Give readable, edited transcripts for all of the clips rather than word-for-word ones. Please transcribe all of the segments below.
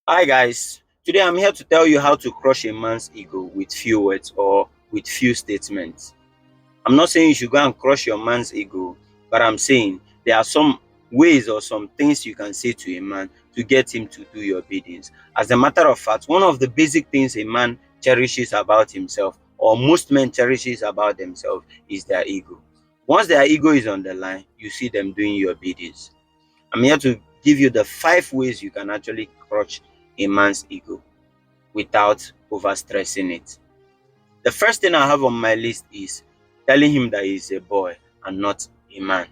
Hi guys, today I'm here to tell you how to crush a man's ego with few words or with few statements. I'm not saying you should go and crush your man's ego, but I'm saying there are some ways or some things you can say to a man to get him to do your biddings. As a matter of fact, one of the basic things a man cherishes about himself, or most men cherishes about themselves, is their ego. Once their ego is on the line, you see them doing your biddings. I'm here to give you the 5 ways you can actually crush a man's ego without overstressing it. The first thing I have on my list is telling him that he's a boy and not a man.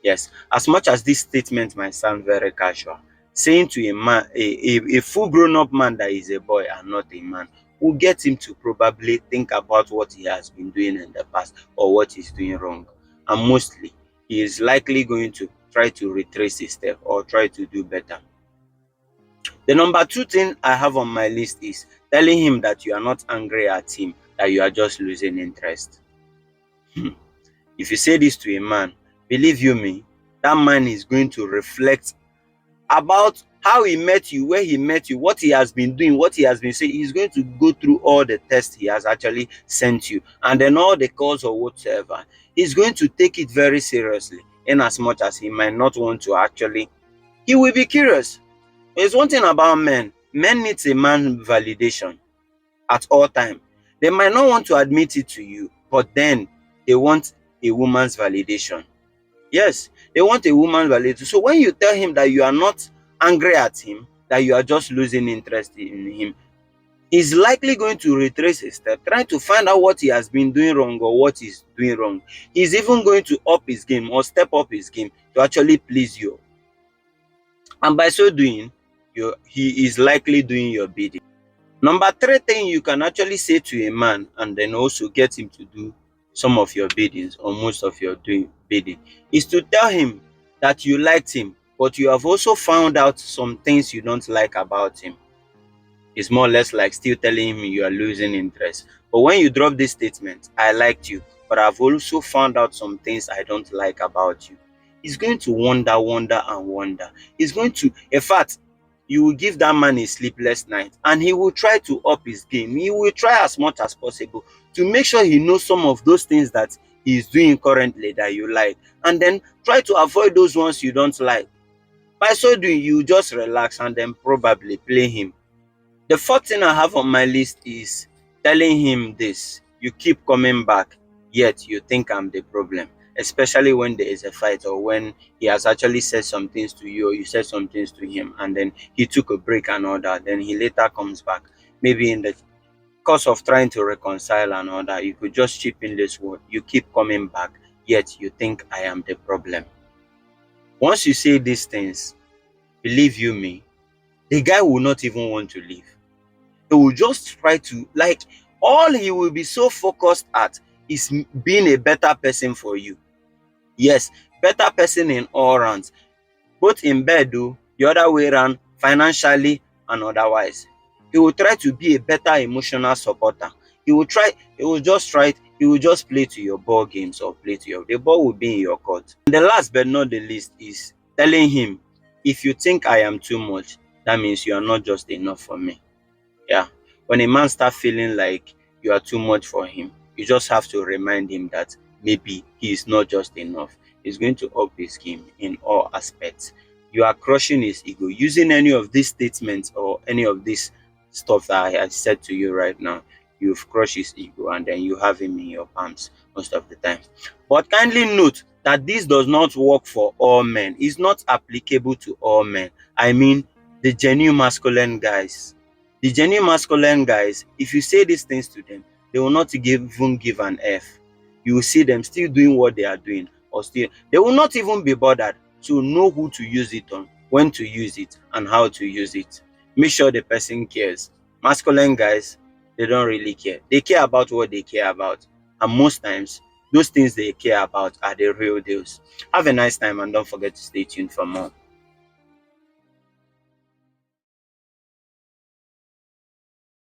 Yes, as much as this statement might sound very casual, saying to a man, a full grown up man that he's a boy and not a man will get him to probably think about what he has been doing in the past or what he's doing wrong. And mostly, he is likely going to try to retrace his step or try to do better. The number two thing I have on my list is telling him that you are not angry at him, that you are just losing interest. If you say this to a man, believe you me, that man is going to reflect about how he met you, where he met you, what he has been doing, what he has been saying. He's going to go through all the tests he has actually sent you, and then all the calls or whatsoever. He's going to take it very seriously, in as much as he might not want to actually. He will be curious. There's one thing about men. Men needs a man validation at all time. They might not want to admit it to you, but then they want a woman's validation. Yes, they want a woman's validation. So when you tell him that you are not angry at him, that you are just losing interest in him, he's likely going to retrace his step, trying to find out what he has been doing wrong or what he's doing wrong. He's even going to up his game or step up his game to actually please you. And by so doing, he is likely doing your bidding. Number three thing you can actually say to a man and then also get him to do some of your biddings or most of your bidding is to tell him that you liked him, but you have also found out some things you don't like about him. It's more or less like still telling him you are losing interest. But when you drop this statement, I liked you, but I've also found out some things I don't like about you. He's going to wonder and wonder. He's going to, in fact, you will give that man a sleepless night and he will try to up his game. He will try as much as possible to make sure he knows some of those things that he is doing currently that you like, and then try to avoid those ones you don't like. By so doing, you just relax and then probably play him. The fourth thing I have on my list is telling him this: you keep coming back, yet you think I'm the problem. Especially when there is a fight or when he has actually said some things to you or you said some things to him and then he took a break and all that. Then he later comes back. Maybe in the course of trying to reconcile and all that, you could just chip in this word: you keep coming back, yet you think I am the problem. Once you say these things, believe you me, the guy will not even want to leave. He will just try to, like, all he will be so focused at is being a better person for you. Yes, better person in all rounds, both in bed though, the other way around, financially and otherwise. He will try to be a better emotional supporter. He will just try, he will just play to your ball games or play to your, the ball will be in your court. And the last but not the least is telling him, if you think I am too much, that means you are not just enough for me. Yeah. When a man starts feeling like you are too much for him, you just have to remind him that maybe he is not just enough. He's going to up his game in all aspects. You are crushing his ego. Using any of these statements or any of this stuff that I had said to you right now, you've crushed his ego and then you have him in your palms most of the time. But kindly note that this does not work for all men. It's not applicable to all men. I mean, the genuine masculine guys. The genuine masculine guys, if you say these things to them, they will not even give an F. You will see them still doing what they are doing, or still, they will not even be bothered to know who to use it on, when to use it, and how to use it. Make sure the person cares. Masculine guys, they don't really care. They care about what they care about. And most times, those things they care about are the real deals. Have a nice time and don't forget to stay tuned for more.